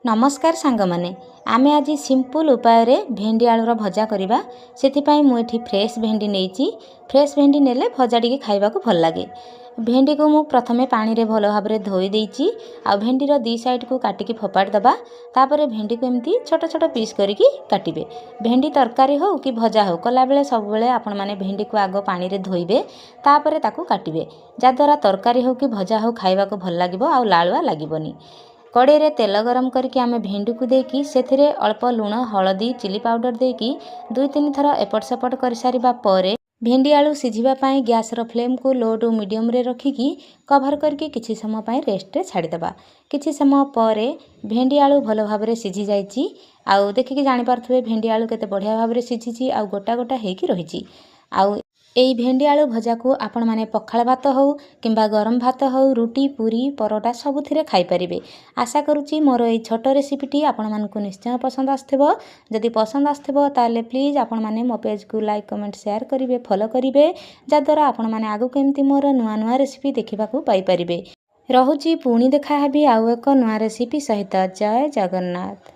नमस्कार सांगमाने आमे आज सिंपल उपाय रे भेंडी आलूर भजा करवा से मुझे फ्रेश भेंडी नहीं फ्रेश भेंडी नेले भजा टी खावा भल लगे। भेंडी को मु प्रथमे पानी रे भल भाव धोई देइछि आ भेंडीर दी साइड को काटिकी फोपाड़ दबा तापर भेंडी को एमती छोट छोट पीस करिकी काटिबे। भेंडी तरकारी हो कि भजा हो कला बेले सब बेले आपण माने भेंडी को आगो पानी रे धोइबे तापर ताकू काटिबे जद्वारा तरकारी हो कि भजा हो खाइबा को भल लागिबो आ लालुआ लागिबोनी। कड़े रे तेल गरम करके आमे भेंडी को देकी सेथिरे अल्प लुण हलदी चिली पाउडर देकी 2-3 थर एपट सेपट कर सारिबा परे भेंडी आलू सिझिबा पाई गैस रो फ्लेम को लो टू मीडियम रे रखिकी कवर करके किछि समय पाई रेस्ट रे छाड़ी देबा। किछि समय परे भेंडी आलू भल भाव रे सिझी जाईची आउ देखिकी जानि पारथुबे भेंडी आलू केते बढ़िया भाव रे सिझिची आउ गोटा गोटा हेकी रहिची। आउ एई भेंडी आलू भजा को आपण माने पखाल भात हो किंबा गरम भात हो रुटी पूरी परोटा सबुथिरे खाई परिबे। आशा करूची मोर एई छोट रेसिपीटी आपण मानकु निश्चय पसंद आस्थिबो। जदि पसंद आस्थिबो ताले प्लीज आपण माने मो पेज को लाइक कमेंट शेयर करिवे फॉलो करिवे जद्वारा आपण माने आगु केमती मोर नुआ नुआ रेसिपी देखिबा को पाई परिबे। रहुची पुणी देखा हेबी आउ एक नुआ रेसिपी सहित। जय जगन्नाथ।